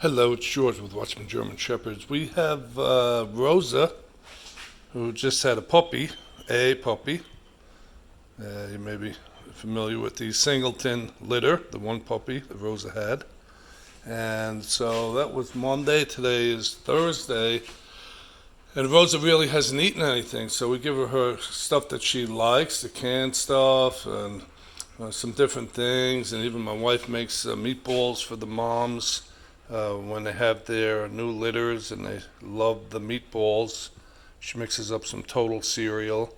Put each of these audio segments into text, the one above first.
Hello, it's George with Watchman German Shepherds. We have Rosa, who just had a puppy. You may be familiar with the singleton litter, the one puppy that Rosa had. And so that was Monday. Today is Thursday. And Rosa really hasn't eaten anything, so we give her stuff that she likes, the canned stuff, and some different things. And even my wife makes meatballs for the moms when they have their new litters and they love the meatballs. She mixes up some total cereal,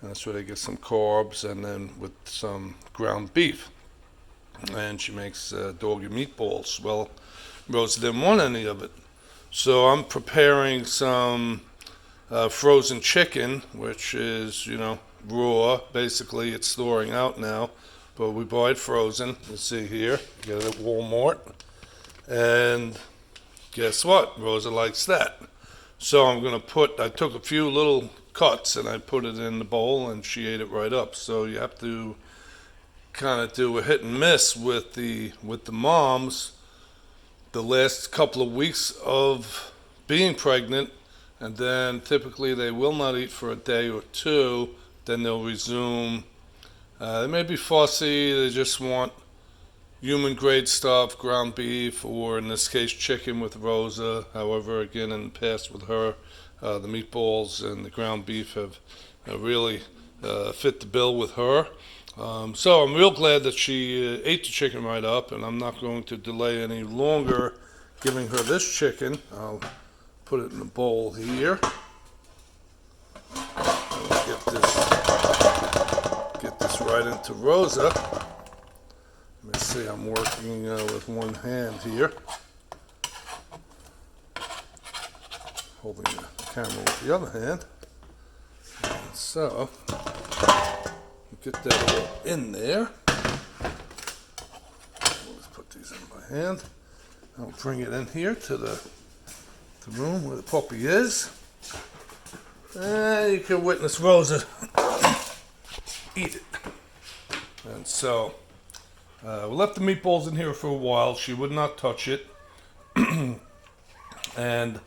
and that's where they get some carbs, and then with some ground beef. And she makes doggy meatballs. Well, Rosa didn't want any of it. So I'm preparing some frozen chicken, which is, raw. Basically, it's thawing out now, but we buy it frozen. You see here, get it at Walmart. And guess what? Rosa likes that. So I took a few little cuts and I put it in the bowl and she ate it right up. So you have to kind of do a hit and miss with the moms the last couple of weeks of being pregnant, and then typically they will not eat for a day or two. Then they'll resume. They may be fussy. They just want human grade stuff, ground beef, or in this case chicken with Rosa. However, again, in the past with her, the meatballs and the ground beef have really fit the bill with her. So I'm real glad that she ate the chicken right up, and I'm not going to delay any longer giving her this chicken. I'll put it in a bowl here. Get this right into Rosa. Let me see, I'm working with one hand here, holding the camera with the other hand. And so, get that all in there. Let's put these in my hand. I'll bring it in here to the room where the puppy is. And you can witness Rosa eat it. And so, we left the meatballs in here for a while. She would not touch it. And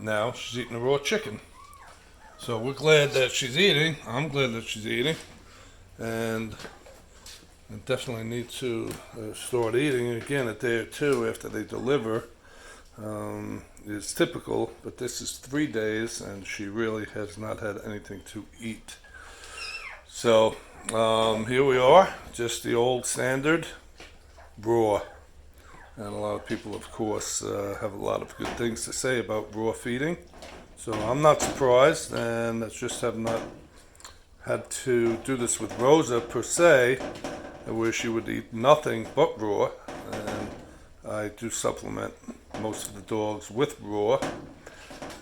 now she's eating the raw chicken. So we're glad that she's eating. I'm glad that she's eating. And I definitely need to start eating again a day or two after they deliver. It's typical, but this is 3 days and she really has not had anything to eat. So here we are, just the old standard raw. And a lot of people, of course, have a lot of good things to say about raw feeding. So I'm not surprised, and I just have not had to do this with Rosa per se, where she would eat nothing but raw. And I do supplement most of the dogs with raw.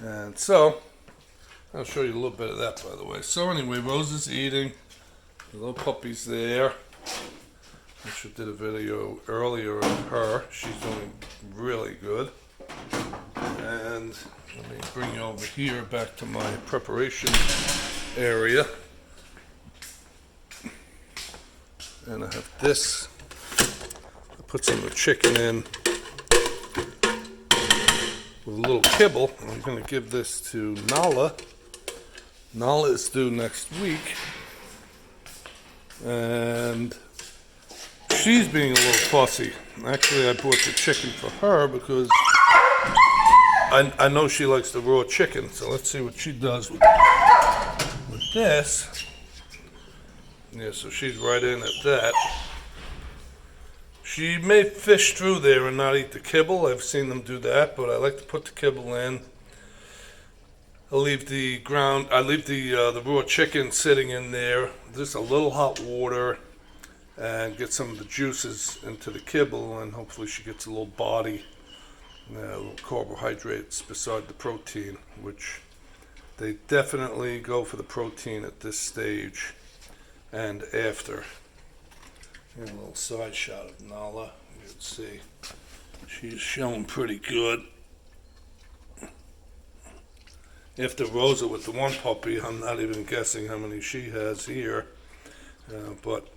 And so I'll show you a little bit of that, by the way. So anyway, Rosa's eating. The little puppy's there. I should did a video earlier of her. She's doing really good. And let me bring you over here back to my preparation area. And I have this. I put some of the chicken in with a little kibble. I'm going to give this to Nala. Nala is due next week. And she's being a little fussy. Actually, I bought the chicken for her because I know she likes the raw chicken. So let's see what she does with this. Yeah, so she's right in at that. She may fish through there and not eat the kibble. I've seen them do that, but I like to put the kibble in. I leave the raw chicken sitting in there, just a little hot water, and get some of the juices into the kibble, and hopefully she gets a little body, little carbohydrates beside the protein, which they definitely go for the protein at this stage and after. Here's a little side shot of Nala. You can see she's showing pretty good. After Rosa with the one puppy, I'm not even guessing how many she has here, but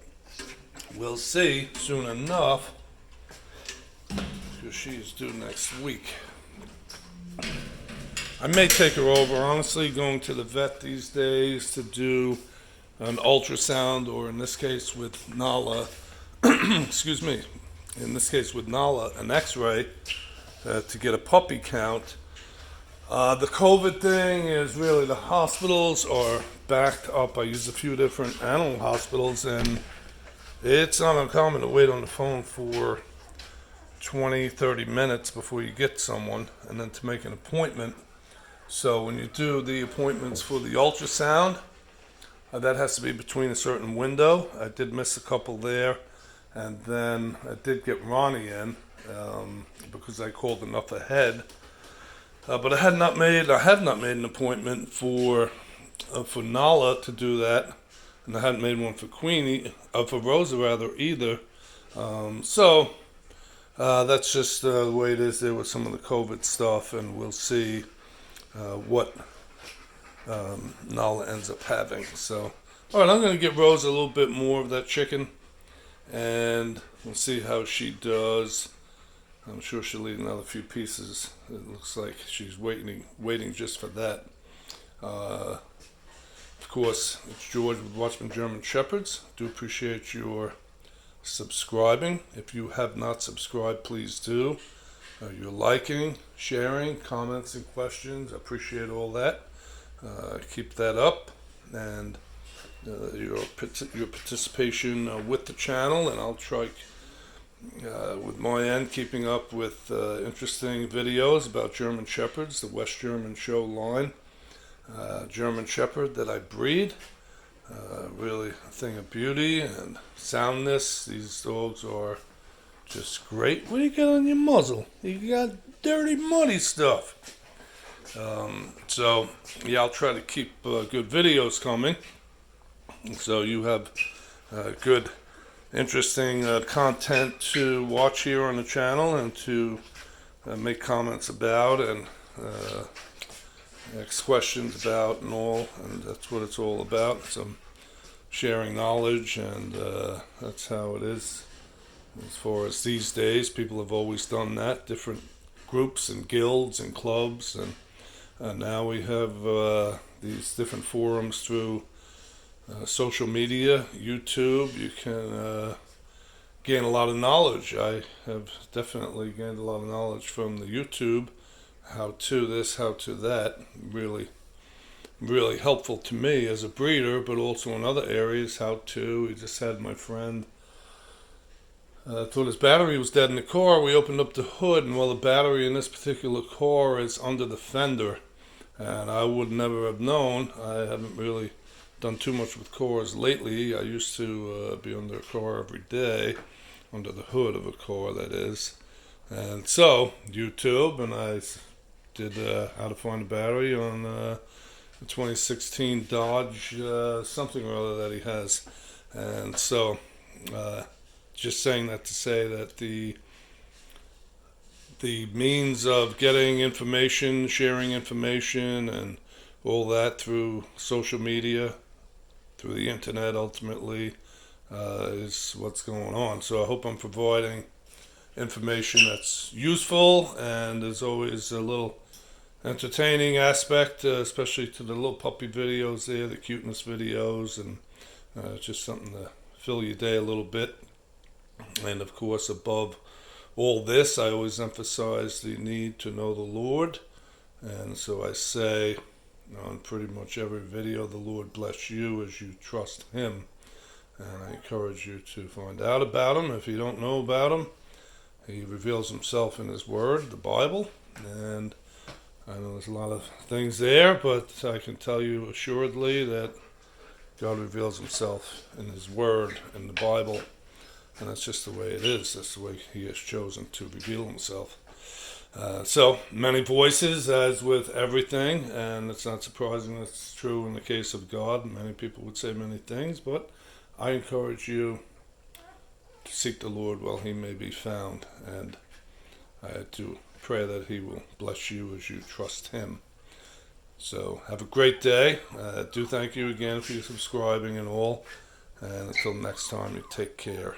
we'll see soon enough. because she is due next week. I may take her over. Honestly, going to the vet these days to do an ultrasound, or in this case with Nala, excuse me, in this case with Nala, an x-ray to get a puppy count. The COVID thing is really the hospitals are backed up. I use a few different animal hospitals, and it's not uncommon to wait on the phone for 20, 30 minutes before you get someone, and then to make an appointment. So when you do the appointments for the ultrasound, that has to be between a certain window. I did miss a couple there, and then I did get Ronnie in because I called enough ahead. But I have not made an appointment for Nala to do that, and I hadn't made one for for Rosa rather either. So that's just the way it is there with some of the COVID stuff, and we'll see what Nala ends up having. So, all right, I'm going to get Rosa a little bit more of that chicken, and we'll see how she does. I'm sure she'll eat another few pieces. It looks like she's waiting just for that. Of course, it's George with Watchman German Shepherds. Do appreciate your subscribing. If you have not subscribed, please do. Your liking, sharing, comments, and questions. I appreciate all that. Keep that up, and your participation with the channel, and I'll try with my end keeping up with interesting videos about German Shepherds, the West German show line. German Shepherd that I breed, really a thing of beauty and soundness. These dogs are just great. What do you got on your muzzle? You got dirty, muddy stuff. So, yeah, I'll try to keep good videos coming. So you have good, interesting content to watch here on the channel and to make comments about and ask questions about and all. And that's what it's all about. Some sharing knowledge, and that's how it is. As far as these days, people have always done that, different groups and guilds and clubs, and now we have these different forums through social media, YouTube. You can gain a lot of knowledge. I have definitely gained a lot of knowledge from the YouTube, how to this, how to that. Really, really helpful to me as a breeder, but also in other areas, how to. We just had my friend thought his battery was dead in the car. We opened up the hood, and the battery in this particular car is under the fender, and I would never have known. I haven't really done too much with cars lately. I used to be under a car every day, under the hood of a car, that is. And so YouTube, and I did how to find a battery on the 2016 Dodge something or other that he has. And so just saying that to say that the means of getting information, sharing information, and all that through social media, through the internet ultimately, is what's going on. So I hope I'm providing information that's useful, and there's always a little entertaining aspect, especially to the little puppy videos there, the cuteness videos, and just something to fill your day a little bit. And of course, above all this, I always emphasize the need to know the Lord. And so I say on pretty much every video, the Lord bless you as you trust Him. And I encourage you to find out about Him. If you don't know about Him, He reveals Himself in His Word, the Bible. And I know there's a lot of things there, but I can tell you assuredly that God reveals Himself in His Word, in the Bible. And that's just the way it is. That's the way He has chosen to reveal Himself. So, many voices, as with everything, and it's not surprising that's true in the case of God. Many people would say many things, but I encourage you to seek the Lord while He may be found. And I do pray that He will bless you as you trust Him. So, have a great day. Do thank you again for your subscribing and all. And until next time, you take care.